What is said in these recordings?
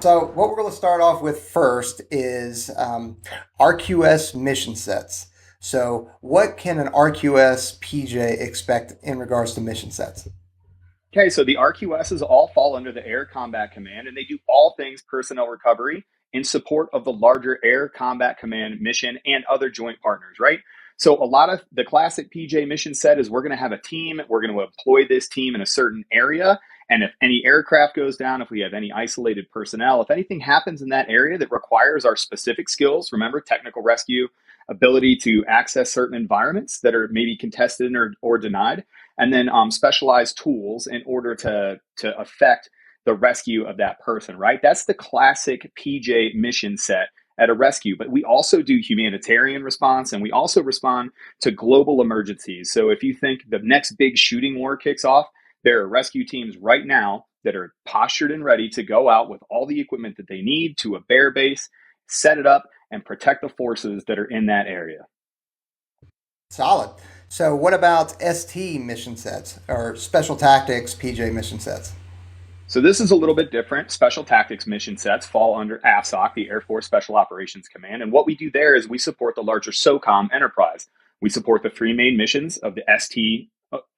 So, what we're going to start off with first is RQS mission sets. So, what can an RQS PJ expect in regards to mission sets? Okay, so the RQSs all fall under the Air Combat Command, and they do all things personnel recovery in support of the larger Air Combat Command mission and other joint partners, right? So a lot of the classic PJ mission set is we're going to have a team, we're going to employ this team in a certain area, and if any aircraft goes down, if we have any isolated personnel, if anything happens in that area that requires our specific skills, remember technical rescue, ability to access certain environments that are maybe contested or denied, and then specialized tools in order to affect the rescue of that person, right? That's the classic PJ mission set at a rescue. But we also do humanitarian response, and we also respond to global emergencies. So if you think the next big shooting war kicks off, there are rescue teams right now that are postured and ready to go out with all the equipment that they need to a bear base, set it up, and protect the forces that are in that area. Solid. So, what about ST mission sets or Special Tactics PJ mission sets? So this is a little bit different. Special tactics mission sets fall under AFSOC, the Air Force Special Operations Command. And what we do there is we support the larger SOCOM enterprise. We support the three main missions of the ST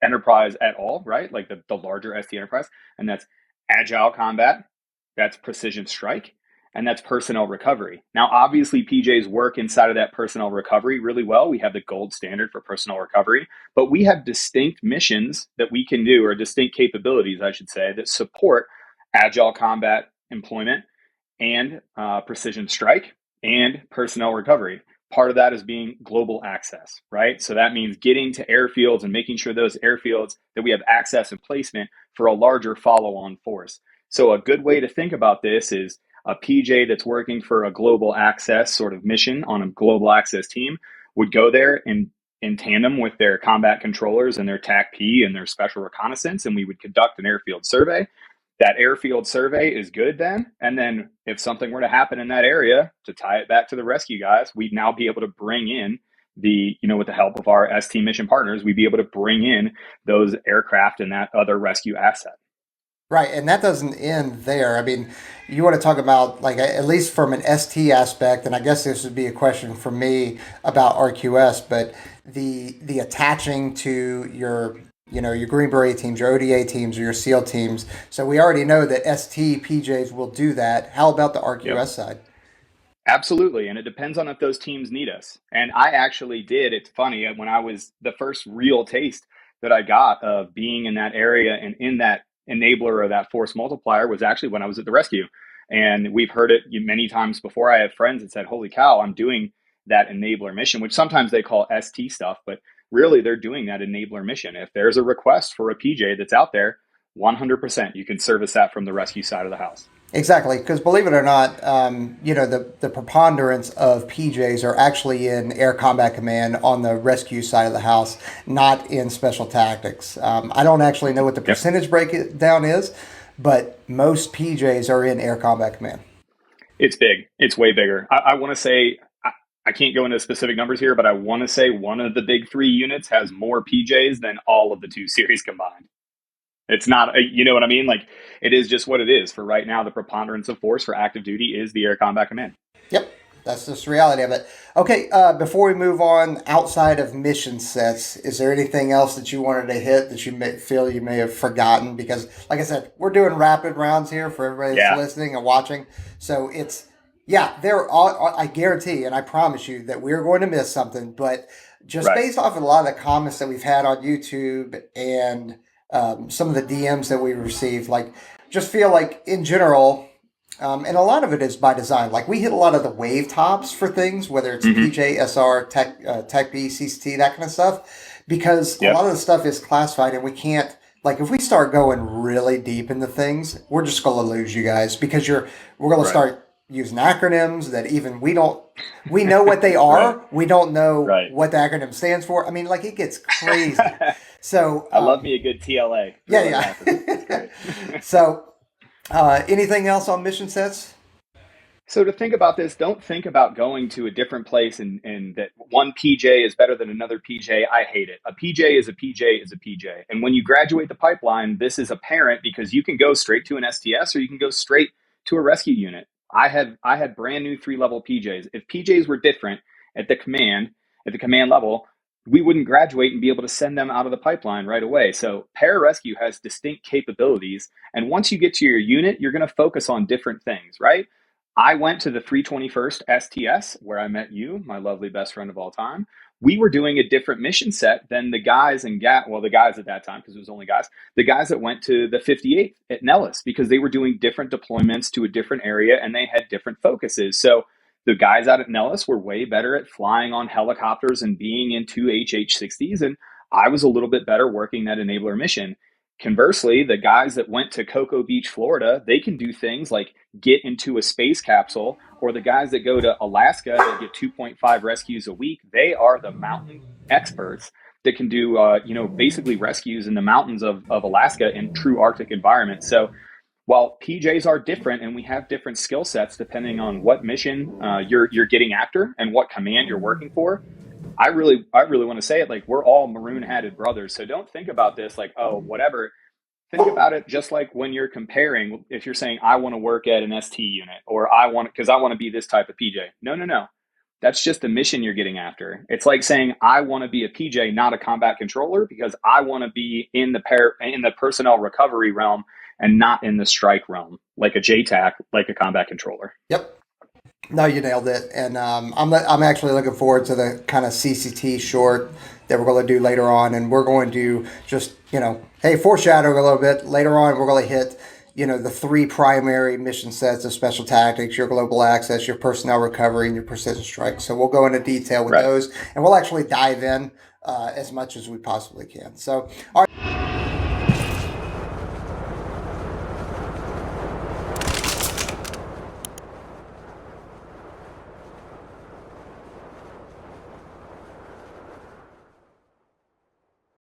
enterprise at all, right? Like the larger ST enterprise. And that's agile combat, that's precision strike, and that's personnel recovery. Now, obviously, PJs work inside of that personnel recovery really well. We have the gold standard for personnel recovery, but we have distinct missions that we can do, or distinct capabilities, I should say, that support agile combat employment and precision strike and personnel recovery. Part of that is being global access, right? So that means getting to airfields and making sure those airfields that we have access and placement for a larger follow-on force. So a good way to think about this is a PJ that's working for a global access sort of mission on a global access team would go there in tandem with their combat controllers and their TAC-P and their special reconnaissance, and we would conduct an airfield survey. That airfield survey is good then, and then if something were to happen in that area, to tie it back to the rescue guys, we'd now be able to bring in with the help of our ST mission partners, we'd be able to bring in those aircraft and that other rescue asset. Right, and that doesn't end there. I mean, you want to talk about like at least from an ST aspect, and I guess this would be a question for me about RQS, but the attaching to your Green Beret teams, your ODA teams, or your SEAL teams. So we already know that ST PJs will do that. How about the Yep. RQS side? Absolutely. And it depends on if those teams need us. And I actually did. It's funny. When I was the first real taste that I got of being in that area and in that enabler or that force multiplier was actually when I was at the rescue. And we've heard it many times before. I have friends that said, holy cow, I'm doing that enabler mission, which sometimes they call ST stuff, but really they're doing that enabler mission. If there's a request for a PJ that's out there, 100% you can service that from the rescue side of the house. Exactly, because believe it or not, the preponderance of PJs are actually in Air Combat Command on the rescue side of the house, not in Special Tactics. I don't actually know what the Yep. percentage breakdown is, but most PJs are in Air Combat Command. It's big. It's way bigger. I want to say, I can't go into specific numbers here, but I want to say one of the big three units has more PJs than all of the two series combined. It's not, you know what I mean? Like, it is just what it is. For right now, the preponderance of force for active duty is the Air Combat Command. Yep, that's just the reality of it. Okay, before we move on, outside of mission sets, is there anything else that you wanted to hit that feel you may have forgotten? Because, like I said, we're doing rapid rounds here for everybody that's Yeah, listening and watching. So I guarantee and I promise you that we're going to miss something. But just right. based off of a lot of the comments that we've had on YouTube and some of the DMs that we received, like, just feel like in general, and a lot of it is by design. Like we hit a lot of the wave tops for things, whether it's Hmm. PJ, SR, Tech B, CCT, that kind of stuff, because a Yep. lot of the stuff is classified and we can't, like, if we start going really deep into things, we're just going to lose you guys because we're going to Right. start using acronyms that even we know what they Right. are. We don't know Right. what the acronym stands for. I mean, like it gets crazy. So, I love me a good TLA. yeah, Throw in acronyms. That's yeah. great. So, anything else on mission sets? So to think about this, don't think about going to a different place and that one PJ is better than another PJ. I hate it. A PJ is a PJ is a PJ. And when you graduate the pipeline, this is apparent because you can go straight to an STS or you can go straight to a rescue unit. I had brand new 3-level PJs. If PJs were different at the command level, we wouldn't graduate and be able to send them out of the pipeline right away. So pararescue has distinct capabilities. And once you get to your unit, you're going to focus on different things, right? I went to the 321st STS where I met you, my lovely best friend of all time. We were doing a different mission set than the guys in the guys at that time, because it was only guys, the guys that went to the 58th at Nellis, because they were doing different deployments to a different area and they had different focuses. So the guys out at Nellis were way better at flying on helicopters and being in two HH-60s, and I was a little bit better working that enabler mission. Conversely, the guys that went to Cocoa Beach, Florida, they can do things like get into a space capsule, or the guys that go to Alaska that get 2.5 rescues a week, they are the mountain experts that can do, basically rescues in the mountains of Alaska in true Arctic environments. So while PJs are different and we have different skill sets depending on what mission you're getting after and what command you're working for, I really want to say it like we're all maroon-hatted brothers. So don't think about this like, oh, whatever. Think about it just like when you're comparing, if you're saying, I want to work at an ST unit, or I want to be this type of PJ. No. That's just the mission you're getting after. It's like saying, I want to be a PJ, not a combat controller, because I want to be in the personnel recovery realm and not in the strike realm, like a JTAC, like a combat controller. Yep. No, you nailed it. And I'm actually looking forward to the kind of CCT short that we're going to do later on. And we're going to just, foreshadowing a little bit. Later on, we're going to hit, the 3 primary mission sets of special tactics, your global access, your personnel recovery, and your precision strike. So we'll go into detail with those. And we'll actually dive in as much as we possibly can. So, all right.